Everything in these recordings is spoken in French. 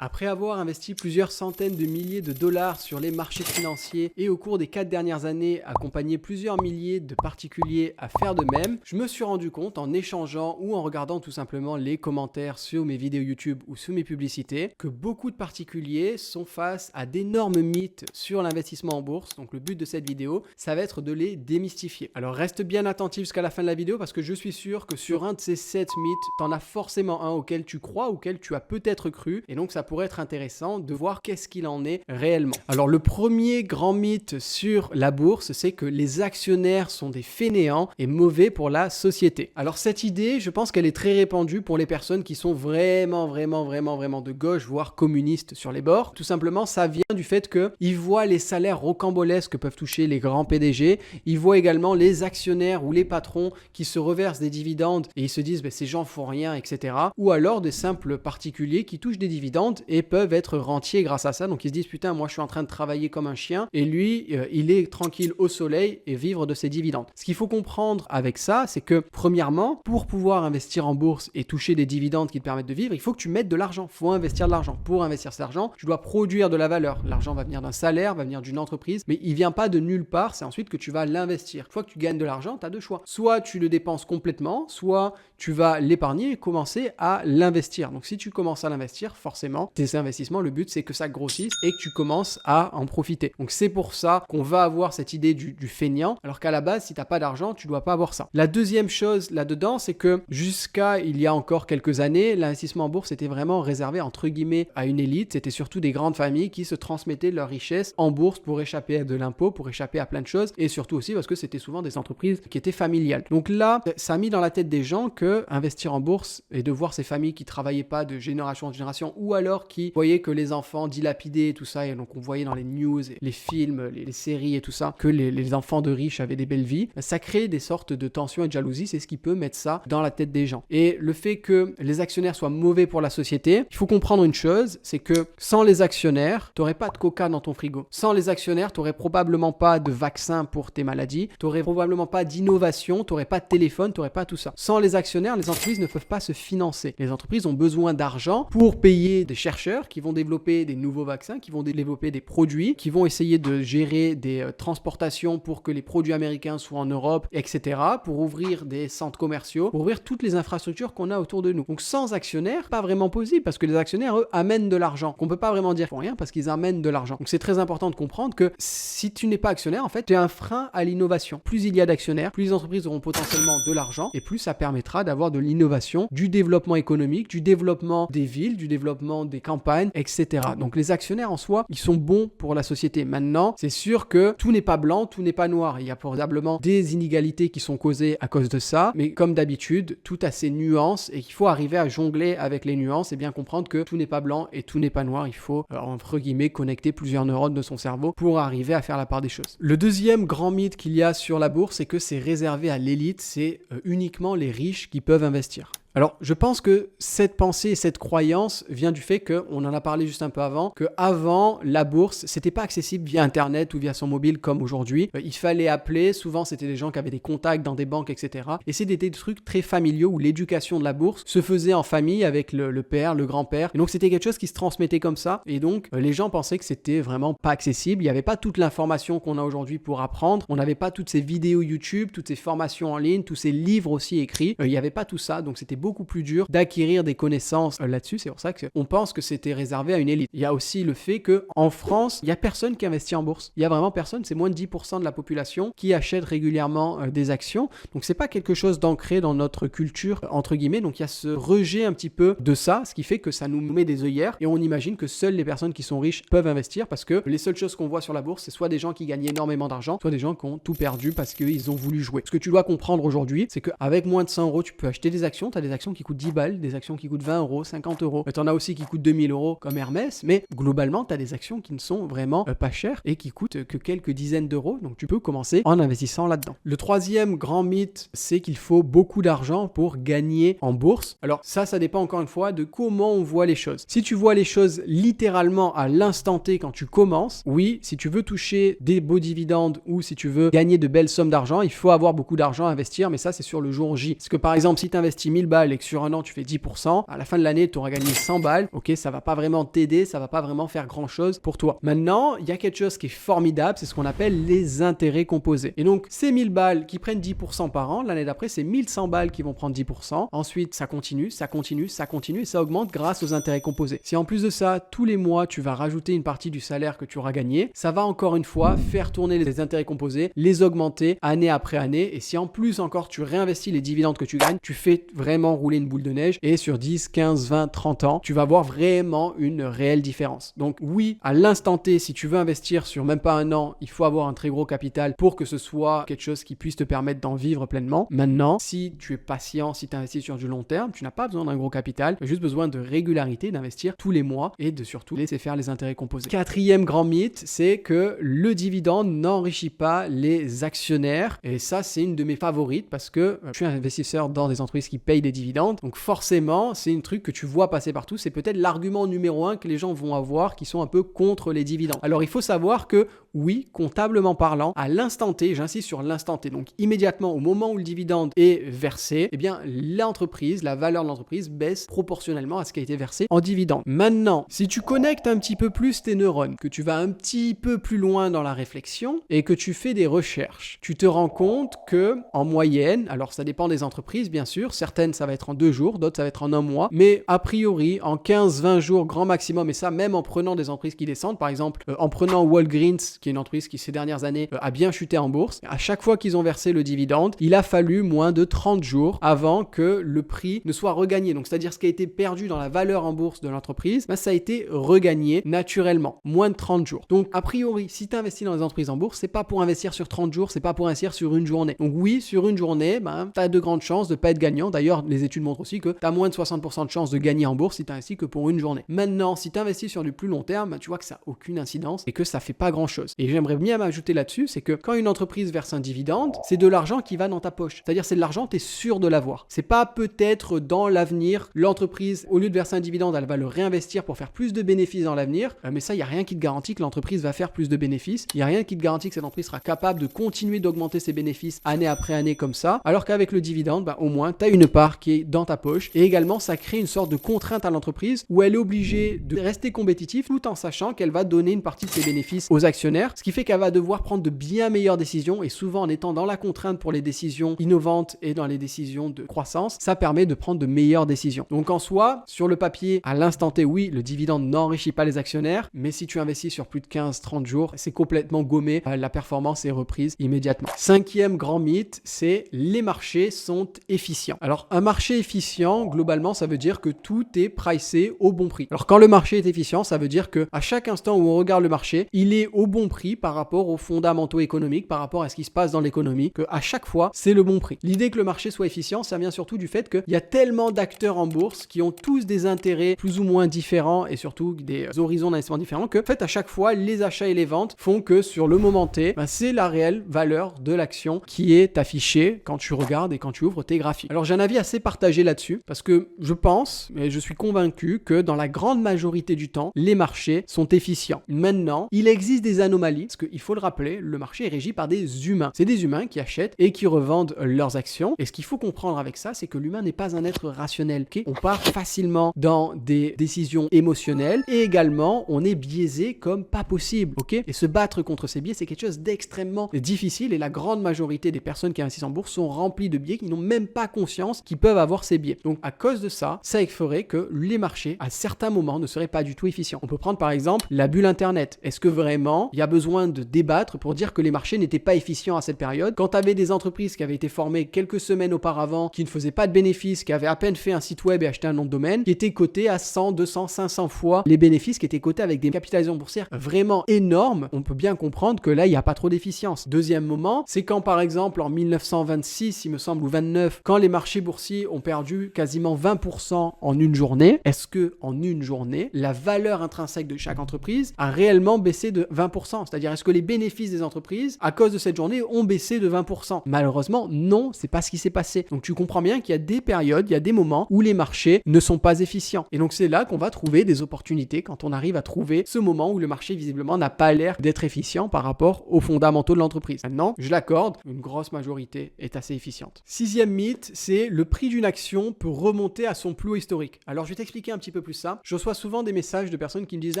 Après avoir investi plusieurs centaines de milliers de dollars sur les marchés financiers et au cours des 4 dernières années accompagné plusieurs milliers de particuliers à faire de même, je me suis rendu compte en échangeant ou en regardant tout simplement les commentaires sur mes vidéos YouTube ou sous mes publicités que beaucoup de particuliers sont face à d'énormes mythes sur l'investissement en bourse. Donc le but de cette vidéo, ça va être de les démystifier. Alors reste bien attentif jusqu'à la fin de la vidéo parce que je suis sûr que sur un de ces 7 mythes, t'en as forcément un auquel tu crois, auquel tu as peut-être cru et donc ça pourrait être intéressant de voir qu'est-ce qu'il en est réellement. Alors le premier grand mythe sur la bourse, c'est que les actionnaires sont des fainéants et mauvais pour la société. Alors cette idée, je pense qu'elle est très répandue pour les personnes qui sont vraiment de gauche, voire communistes sur les bords. Tout simplement, ça vient du fait qu'ils voient les salaires rocambolesques que peuvent toucher les grands PDG, ils voient également les actionnaires ou les patrons qui se reversent des dividendes et ils se disent ces gens font rien, etc. Ou alors des simples particuliers qui touchent des dividendes et peuvent être rentiers grâce à ça. Donc ils se disent putain, moi je suis en train de travailler comme un chien et lui il est tranquille au soleil et vivre de ses dividendes. Ce qu'il faut comprendre avec ça, c'est que premièrement, pour pouvoir investir en bourse et toucher des dividendes qui te permettent de vivre, il faut que tu mettes de l'argent. Il faut investir de l'argent. Pour investir cet argent, tu dois produire de la valeur. L'argent va venir d'un salaire, va venir d'une entreprise, mais il vient pas de nulle part. C'est ensuite que tu vas l'investir. Une fois que tu gagnes de l'argent, tu as deux choix. Soit tu le dépenses complètement, soit tu vas l'épargner et commencer à l'investir. Donc si tu commences à l'investir, forcément, tes investissements, le but c'est que ça grossisse et que tu commences à en profiter. Donc c'est pour ça qu'on va avoir cette idée du feignant, alors qu'à la base, si tu n'as pas d'argent, tu ne dois pas avoir ça. La deuxième chose là-dedans, c'est que jusqu'à il y a encore quelques années, l'investissement en bourse était vraiment réservé entre guillemets à une élite. C'était surtout des grandes familles qui se transmettaient leur richesse en bourse pour échapper à de l'impôt, pour échapper à plein de choses et surtout aussi parce que c'était souvent des entreprises qui étaient familiales. Donc là, ça a mis dans la tête des gens que investir en bourse et de voir ces familles qui travaillaient pas de génération en génération ou alors qui voyaient que les enfants dilapidaient et tout ça, et donc on voyait dans les news, les films, les séries et tout ça, que les enfants de riches avaient des belles vies, ça crée des sortes de tensions et de jalousie, c'est ce qui peut mettre ça dans la tête des gens. Et le fait que les actionnaires soient mauvais pour la société, il faut comprendre une chose, c'est que sans les actionnaires, t'aurais pas de coca dans ton frigo. Sans les actionnaires, t'aurais probablement pas de vaccin pour tes maladies, t'aurais probablement pas d'innovation, t'aurais pas de téléphone, t'aurais pas tout ça. Sans les actionnaires, les entreprises ne peuvent pas se financer. Les entreprises ont besoin d'argent pour payer des chercheurs qui vont développer des nouveaux vaccins, qui vont développer des produits, qui vont essayer de gérer des transportations pour que les produits américains soient en Europe, etc., pour ouvrir des centres commerciaux, pour ouvrir toutes les infrastructures qu'on a autour de nous. Donc sans actionnaires, pas vraiment possible parce que les actionnaires, eux, amènent de l'argent. Qu'on peut pas vraiment dire pour rien parce qu'ils amènent de l'argent. Donc c'est très important de comprendre que si tu n'es pas actionnaire, en fait, tu es un frein à l'innovation. Plus il y a d'actionnaires, plus les entreprises auront potentiellement de l'argent et plus ça permettra d'avoir de l'innovation, du développement économique, du développement des villes, du développement des campagnes, etc. Donc les actionnaires en soi, ils sont bons pour la société. Maintenant, c'est sûr que tout n'est pas blanc, tout n'est pas noir. Il y a probablement des inégalités qui sont causées à cause de ça, mais comme d'habitude, tout a ses nuances et qu'il faut arriver à jongler avec les nuances et bien comprendre que tout n'est pas blanc et tout n'est pas noir. Il faut, entre guillemets, connecter plusieurs neurones de son cerveau pour arriver à faire la part des choses. Le deuxième grand mythe qu'il y a sur la bourse, c'est que c'est réservé à l'élite, c'est uniquement les riches qui peuvent investir. Alors, je pense que cette pensée et cette croyance vient du fait qu'on en a parlé juste un peu avant, qu'avant, la bourse, c'était pas accessible via Internet ou via son mobile comme aujourd'hui. Il fallait appeler, souvent c'était des gens qui avaient des contacts dans des banques, etc. Et c'était des trucs très familiaux où l'éducation de la bourse se faisait en famille avec le père, le grand-père. Et donc, c'était quelque chose qui se transmettait comme ça. Et donc, les gens pensaient que c'était vraiment pas accessible. Il n'y avait pas toute l'information qu'on a aujourd'hui pour apprendre. On n'avait pas toutes ces vidéos YouTube, toutes ces formations en ligne, tous ces livres aussi écrits. Il n'y avait pas tout ça. Donc, c'était beaucoup plus dur d'acquérir des connaissances là-dessus. C'est pour ça qu'on pense que c'était réservé à une élite. Il y a aussi le fait qu'en France, il n'y a personne qui investit en bourse. Il n'y a vraiment personne. C'est moins de 10% de la population qui achète régulièrement des actions. Donc, c'est pas quelque chose d'ancré dans notre culture, entre guillemets. Donc, il y a ce rejet un petit peu de ça, ce qui fait que ça nous met des œillères et on imagine que seules les personnes qui sont riches peuvent investir parce que les seules choses qu'on voit sur la bourse, c'est soit des gens qui gagnent énormément d'argent, soit des gens qui ont tout perdu parce qu'ils ont voulu jouer. Ce que tu dois comprendre aujourd'hui, c'est qu'avec moins de 100 euros, tu peux acheter des actions. Tu as des actions qui coûtent 10 balles, des actions qui coûtent 20 euros, 50 euros. Tu en as aussi qui coûtent 2000 euros comme Hermès, mais globalement, tu as des actions qui ne sont vraiment pas chères et qui coûtent que quelques dizaines d'euros. Donc, tu peux commencer en investissant là-dedans. Le troisième grand mythe, c'est qu'il faut beaucoup d'argent pour gagner en bourse. Alors, ça dépend encore une fois de comment on voit les choses. Si tu vois les choses littéralement à l'instant T quand tu commences, oui, si tu veux toucher des beaux dividendes ou si tu veux gagner de belles sommes d'argent, il faut avoir beaucoup d'argent à investir, mais ça, c'est sur le jour J. Parce que par exemple, si tu investis 1000 balles balles et que sur un an tu fais 10%, à la fin de l'année tu auras gagné 100 balles. Ok, ça va pas vraiment t'aider, ça va pas vraiment faire grand chose pour toi. Maintenant, il y a quelque chose qui est formidable, c'est ce qu'on appelle les intérêts composés. Et donc ces 1000 balles qui prennent 10% par an, l'année d'après c'est 1100 balles qui vont prendre 10%. Ensuite ça continue, ça continue, ça continue et ça augmente grâce aux intérêts composés. Si en plus de ça, tous les mois tu vas rajouter une partie du salaire que tu auras gagné, ça va encore une fois faire tourner les intérêts composés, les augmenter année après année. Et si en plus encore tu réinvestis les dividendes que tu gagnes, tu fais vraiment rouler une boule de neige et sur 10, 15, 20, 30 ans, tu vas voir vraiment une réelle différence. Donc oui, à l'instant T, si tu veux investir sur même pas un an, il faut avoir un très gros capital pour que ce soit quelque chose qui puisse te permettre d'en vivre pleinement. Maintenant, si tu es patient, si tu investis sur du long terme, tu n'as pas besoin d'un gros capital, tu as juste besoin de régularité, d'investir tous les mois et de surtout laisser faire les intérêts composés. Quatrième grand mythe, c'est que le dividende n'enrichit pas les actionnaires. Et ça, c'est une de mes favorites parce que je suis un investisseur dans des entreprises qui payent des dividendes. Donc forcément, c'est un truc que tu vois passer partout. C'est peut-être l'argument numéro 1 que les gens vont avoir qui sont un peu contre les dividendes. Alors il faut savoir que oui, comptablement parlant, à l'instant T, j'insiste sur l'instant T, donc immédiatement au moment où le dividende est versé, eh bien l'entreprise, la valeur de l'entreprise baisse proportionnellement à ce qui a été versé en dividende. Maintenant, si tu connectes un petit peu plus tes neurones, que tu vas un petit peu plus loin dans la réflexion et que tu fais des recherches, tu te rends compte que en moyenne, alors ça dépend des entreprises bien sûr, certaines ça va être en 2 jours, d'autres ça va être en 1 mois, mais a priori en 15-20 jours grand maximum, et ça même en prenant des entreprises qui descendent, par exemple en prenant Walgreens, qui est une entreprise qui ces dernières années a bien chuté en bourse, à chaque fois qu'ils ont versé le dividende, il a fallu moins de 30 jours avant que le prix ne soit regagné. Donc c'est-à-dire ce qui a été perdu dans la valeur en bourse de l'entreprise, ça a été regagné naturellement, moins de 30 jours. Donc a priori, si tu investis dans les entreprises en bourse, c'est pas pour investir sur 30 jours, c'est pas pour investir sur une journée. Donc oui, sur une journée, tu as de grandes chances de pas être gagnant. D'ailleurs, les études montrent aussi que tu as moins de 60% de chances de gagner en bourse si tu investis que pour une journée. Maintenant, si tu investis sur du plus long terme, tu vois que ça n'a aucune incidence et que ça fait pas grand-chose. Et j'aimerais bien m'ajouter là-dessus, c'est que quand une entreprise verse un dividende, c'est de l'argent qui va dans ta poche. C'est-à-dire c'est de l'argent, tu es sûr de l'avoir. C'est pas peut-être dans l'avenir, l'entreprise, au lieu de verser un dividende, elle va le réinvestir pour faire plus de bénéfices dans l'avenir. Mais ça, il n'y a rien qui te garantit que l'entreprise va faire plus de bénéfices. Il n'y a rien qui te garantit que cette entreprise sera capable de continuer d'augmenter ses bénéfices année après année comme ça. Alors qu'avec le dividende, au moins, tu as une part qui est dans ta poche. Et également, ça crée une sorte de contrainte à l'entreprise où elle est obligée de rester compétitive tout en sachant qu'elle va donner une partie de ses bénéfices aux actionnaires. Ce qui fait qu'elle va devoir prendre de bien meilleures décisions et souvent en étant dans la contrainte pour les décisions innovantes et dans les décisions de croissance, ça permet de prendre de meilleures décisions. Donc en soi, sur le papier, à l'instant T, oui, le dividende n'enrichit pas les actionnaires, mais si tu investis sur plus de 15-30 jours, c'est complètement gommé, la performance est reprise immédiatement. Cinquième grand mythe, c'est les marchés sont efficients. Alors un marché efficient, globalement, ça veut dire que tout est pricé au bon prix. Alors quand le marché est efficient, ça veut dire que à chaque instant où on regarde le marché, il est au bon prix par rapport aux fondamentaux économiques, par rapport à ce qui se passe dans l'économie, qu'à chaque fois, c'est le bon prix. L'idée que le marché soit efficient, ça vient surtout du fait qu'il y a tellement d'acteurs en bourse qui ont tous des intérêts plus ou moins différents et surtout des horizons d'investissement différents que, en fait, à chaque fois, les achats et les ventes font que sur le moment T, c'est la réelle valeur de l'action qui est affichée quand tu regardes et quand tu ouvres tes graphiques. Alors, j'ai un avis assez partagé là-dessus parce que je pense et je suis convaincu que dans la grande majorité du temps, les marchés sont efficients. Maintenant, il existe des anomalies parce qu'il faut le rappeler, le marché est régi par des humains. C'est des humains qui achètent et qui revendent leurs actions. Et ce qu'il faut comprendre avec ça, c'est que l'humain n'est pas un être rationnel. Okay, on part facilement dans des décisions émotionnelles et également, on est biaisé comme pas possible. Okay, et se battre contre ces biais, c'est quelque chose d'extrêmement difficile et la grande majorité des personnes qui investissent en bourse sont remplies de biais qui n'ont même pas conscience qu'ils peuvent avoir ces biais. Donc, à cause de ça, ça ferait que les marchés, à certains moments, ne seraient pas du tout efficients. On peut prendre par exemple la bulle Internet. Est-ce que vraiment, il y a besoin de débattre pour dire que les marchés n'étaient pas efficients à cette période? Quand tu avais des entreprises qui avaient été formées quelques semaines auparavant, qui ne faisaient pas de bénéfices, qui avaient à peine fait un site web et acheté un nom de domaine, qui étaient cotés à 100, 200, 500 fois les bénéfices, qui étaient cotés avec des capitalisations boursières vraiment énormes, on peut bien comprendre que là, il n'y a pas trop d'efficience. Deuxième moment, c'est quand par exemple en 1926, il me semble, ou 29, quand les marchés boursiers ont perdu quasiment 20% en une journée, est-ce que en une journée, la valeur intrinsèque de chaque entreprise a réellement baissé de 20%? C'est-à-dire, est-ce que les bénéfices des entreprises, à cause de cette journée, ont baissé de 20%? Malheureusement, non, c'est pas ce qui s'est passé. Donc, tu comprends bien qu'il y a des périodes, il y a des moments où les marchés ne sont pas efficients. Et donc, c'est là qu'on va trouver des opportunités quand on arrive à trouver ce moment où le marché, visiblement, n'a pas l'air d'être efficient par rapport aux fondamentaux de l'entreprise. Maintenant, je l'accorde, une grosse majorité est assez efficiente. Sixième mythe, c'est le prix prix d'une action peut remonter à son plus haut historique. Alors je vais t'expliquer un petit peu plus ça. Je reçois souvent des messages de personnes qui me disent «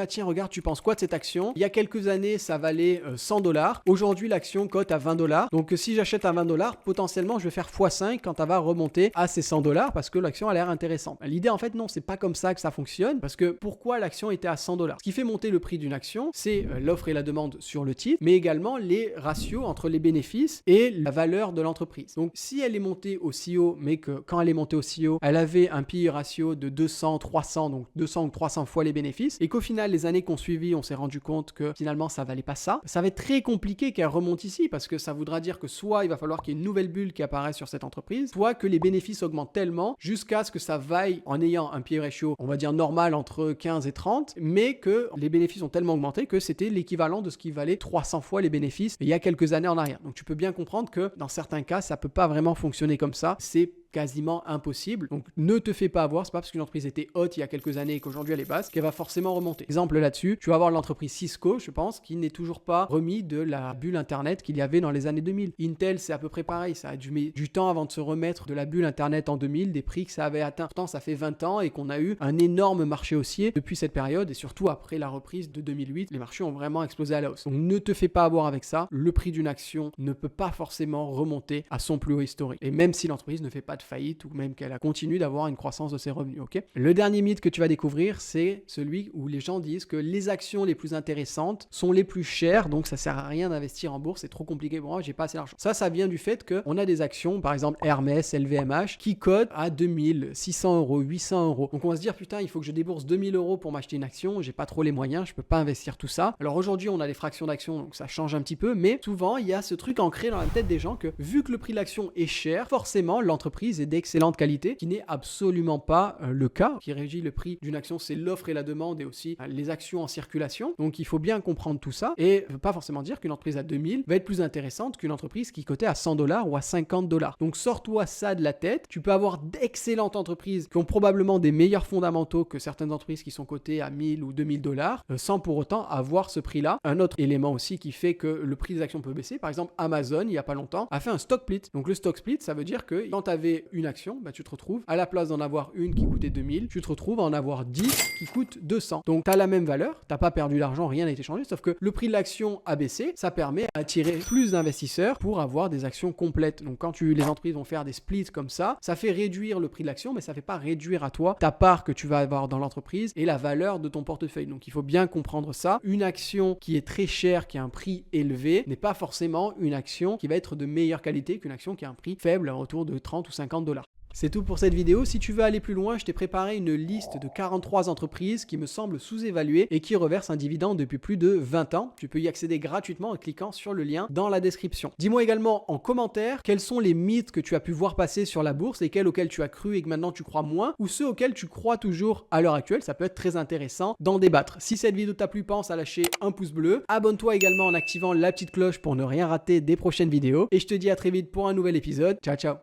Ah tiens, regarde, tu penses quoi de cette action? Il y a quelques années, ça valait 100$. Aujourd'hui, l'action cote à 20$. Donc si j'achète à 20$, potentiellement, je vais faire x5 quand elle va remonter à ces 100$ parce que l'action a l'air intéressante. » L'idée, en fait, non, c'est pas comme ça que ça fonctionne parce que pourquoi l'action était à 100$? Ce qui fait monter le prix d'une action, c'est l'offre et la demande sur le titre, mais également les ratios entre les bénéfices et la valeur de l'entreprise. Donc si elle est montée aussi haut, mais que quand elle est montée aussi haut, elle avait un PE ratio de 200, 300, donc 200 ou 300 fois les bénéfices, et qu'au final, les années qu'on suivi, on s'est rendu compte que finalement, ça valait pas ça, ça va être très compliqué qu'elle remonte ici, parce que ça voudra dire que soit il va falloir qu'il y ait une nouvelle bulle qui apparaisse sur cette entreprise, soit que les bénéfices augmentent tellement jusqu'à ce que ça vaille en ayant un PE ratio, on va dire normal entre 15 et 30, mais que les bénéfices ont tellement augmenté que c'était l'équivalent de ce qui valait 300 fois les bénéfices il y a quelques années en arrière. Donc tu peux bien comprendre que dans certains cas, ça peut pas vraiment fonctionner comme ça. C'est quasiment impossible. Donc ne te fais pas avoir, c'est pas parce qu'une entreprise était haute il y a quelques années et qu'aujourd'hui elle est basse qu'elle va forcément remonter. Exemple là-dessus, tu vas avoir l'entreprise Cisco, je pense, qui n'est toujours pas remis de la bulle internet qu'il y avait dans les années 2000. Intel, c'est à peu près pareil, ça a dû mettre du temps avant de se remettre de la bulle internet en 2000, des prix que ça avait atteint. Pourtant, ça fait 20 ans et qu'on a eu un énorme marché haussier depuis cette période et surtout après la reprise de 2008, les marchés ont vraiment explosé à la hausse. Donc ne te fais pas avoir avec ça, le prix d'une action ne peut pas forcément remonter à son plus haut historique. Et même si l'entreprise ne fait pas de faillite ou même qu'elle a continué d'avoir une croissance de ses revenus, ok? Le dernier mythe que tu vas découvrir, c'est celui où les gens disent que les actions les plus intéressantes sont les plus chères, donc ça sert à rien d'investir en bourse, c'est trop compliqué pour moi, j'ai pas assez d'argent. Ça vient du fait qu'on a des actions, par exemple Hermès, LVMH, qui cotent à 2000, 600 euros, 800 euros. Donc on va se dire, putain, il faut que je débourse 2000 euros pour m'acheter une action, j'ai pas trop les moyens, je peux pas investir tout ça. Alors aujourd'hui, on a des fractions d'actions, donc ça change un petit peu, mais souvent, il y a ce truc ancré dans la tête des gens que vu que le prix de l'action est cher, forcément, l'entreprise est d'excellente qualité, qui n'est absolument pas le cas. Ce qui régit le prix d'une action, c'est l'offre et la demande et aussi les actions en circulation. Donc il faut bien comprendre tout ça et ça veut pas forcément dire qu'une entreprise à 2000 va être plus intéressante qu'une entreprise qui cotait à 100$ ou à 50$. Donc sors-toi ça de la tête. Tu peux avoir d'excellentes entreprises qui ont probablement des meilleurs fondamentaux que certaines entreprises qui sont cotées à 1000 ou 2000$ sans pour autant avoir ce prix-là. Un autre élément aussi qui fait que le prix des actions peut baisser, par exemple Amazon, il y a pas longtemps, a fait un stock split. Donc le stock split, ça veut dire que quand tu avais une action, tu te retrouves à la place d'en avoir une qui coûtait 2000, tu te retrouves à en avoir 10 qui coûtent 200. Donc tu as la même valeur, tu n'as pas perdu d'argent, rien n'a été changé, sauf que le prix de l'action a baissé, ça permet d'attirer plus d'investisseurs pour avoir des actions complètes. Donc quand les entreprises vont faire des splits comme ça fait réduire le prix de l'action, mais ça ne fait pas réduire à toi ta part que tu vas avoir dans l'entreprise et la valeur de ton portefeuille. Donc il faut bien comprendre ça. Une action qui est très chère, qui a un prix élevé, n'est pas forcément une action qui va être de meilleure qualité qu'une action qui a un prix faible, autour de 30 ou 50$. C'est tout pour cette vidéo. Si tu veux aller plus loin, je t'ai préparé une liste de 43 entreprises qui me semblent sous-évaluées et qui reversent un dividende depuis plus de 20 ans. Tu peux y accéder gratuitement en cliquant sur le lien dans la description. Dis-moi également en commentaire quels sont les mythes que tu as pu voir passer sur la bourse, lesquels auxquels tu as cru et que maintenant tu crois moins, ou ceux auxquels tu crois toujours à l'heure actuelle. Ça peut être très intéressant d'en débattre. Si cette vidéo t'a plu, pense à lâcher un pouce bleu. Abonne-toi également en activant la petite cloche pour ne rien rater des prochaines vidéos. Et je te dis à très vite pour un nouvel épisode. Ciao, ciao.